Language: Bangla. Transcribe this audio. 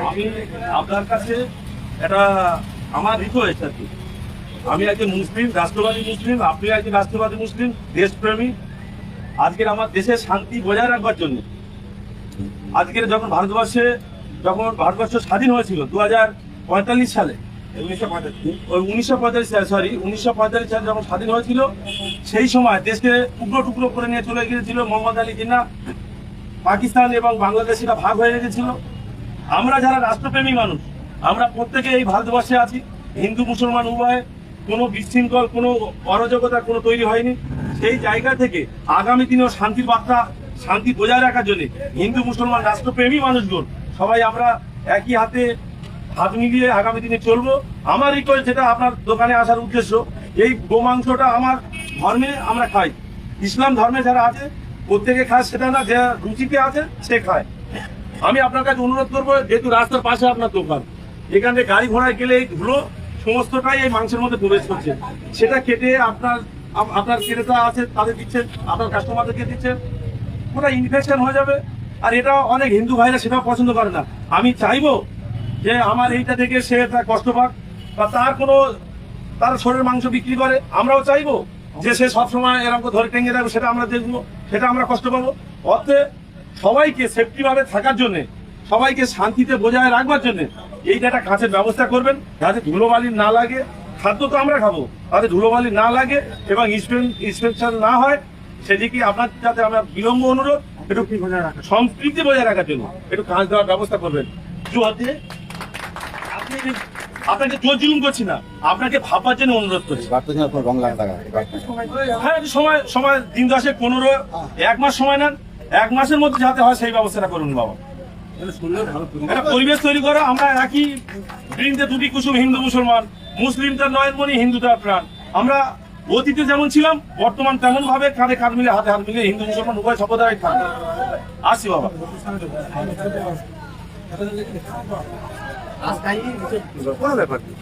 আমি আপনার কাছে এটা আমার রিকোয়েস্ট আর কি। আমি একজন মুসলিম, রাষ্ট্রবাদী মুসলিম, আপনি একজন রাষ্ট্রবাদী মুসলিম, দেশপ্রেমী। আজকের আমার দেশের শান্তি বজায় রাখবার জন্য আজকের যখন ভারতবর্ষ স্বাধীন হয়েছিল 2045 সালে, 1945 সালে, 1945 সালে যখন স্বাধীন হয়েছিল, সেই সময় দেশকে টুকরো টুকরো করে নিয়ে চলে গিয়েছিল মোহাম্মদ আলী জিন্নাহ। পাকিস্তান এবং বাংলাদেশিরা ভাগ হয়ে গেছিল। আমরা যারা রাষ্ট্রপ্রেমী মানুষ, আমরা প্রত্যেকে এই ভারতবর্ষে আছি, হিন্দু মুসলমান উভয়ে, কোনো বিশৃঙ্খল, কোনো অরাজকতা কোনো তৈরি হয়নি। সেই জায়গা থেকে আগামী দিনেও শান্তির বার্তা, শান্তি বজায় রাখার জন্য হিন্দু মুসলমান রাষ্ট্রপ্রেমী মানুষগুলো সবাই আমরা একই হাত মিলিয়ে আগামী দিনে চলবো। আমার রিকোয়েস্ট, যেটা আপনার দোকানে আসার উদ্দেশ্য, এই গোমাংসটা আমার ধর্মে আমরা খাই, ইসলাম ধর্মে যারা আছে প্রত্যেকে খায়, সেটা না, যে রুচিতে আছে সে খায়। আমি আপনার কাছে অনুরোধ করবো, যেহেতু রাস্তার পাশে আপনার দোকান, এখানে গাড়ি ঘোড়ায় গেলে এই ধুলো সমস্তটাই এই মাংসের মধ্যে প্রবেশ করছে, সেটা কেটে আপনার ক্রেতা আছে তাদের দিচ্ছেন, আপনার কাস্টমারদেরকে দিচ্ছেন, ওটা ইনফেকশন হয়ে যাবে। আর এটা অনেক হিন্দু ভাইরা সেটাও পছন্দ করে না। আমি চাইবো যে আমার এইটা থেকে সে তার কষ্ট পাক, বা তার শরীরের মাংস বিক্রি করে, আমরাও চাইবো যে সে সবসময় এরকম ধরে টেঙ্গে রাখবে, সেটা আমরা দেখবো, সেটা আমরা কষ্ট পাবো। অতএব সবাইকে সেফটি ভাবে থাকার জন্য, সবাইকে শান্তিতে বজায় রাখবার জন্য এইটা একটা কাঁচের ব্যবস্থা করবেন, যাতে ধুলোবালি না লাগে। খাদ্য তো আমরা খাবো, তাতে ধুলোবালি না লাগে এবং ইনস্পেকশন না হয়, সেদিকে আপনার যাতে আমরা বিলম্ব অনুরোধ, একটু সংস্কৃতি বজায় রাখার জন্য একটু কাজ দেওয়ার ব্যবস্থা করবেন। আপনাকে জোর জুলুম করছি না, আপনাকে ভাববার জন্য অনুরোধ করছি। হ্যাঁ, সময় দিন 10-15, 1 মাস সময় নেন, 1 মাসের মধ্যে যাতে হয় সেই ব্যবস্থাটা করুন বাবা। একটা পরিবেশ তৈরি করা, আমরা একই বৃন্দে দুটি কুসুম, হিন্দু মুসলমান, মুসলিম তার নয়নমণি, হিন্দু তার প্রাণ। আমরা অতীতে যেমন ছিলাম, বর্তমান তেমন ভাবে কাঁধে কাঁধ মিলে, হাতে হাত মিলে হিন্দু মুসলমান উভয় সম্প্রদায় থাকবে। আসছি বাবা। কোনো ব্যাপার নেই।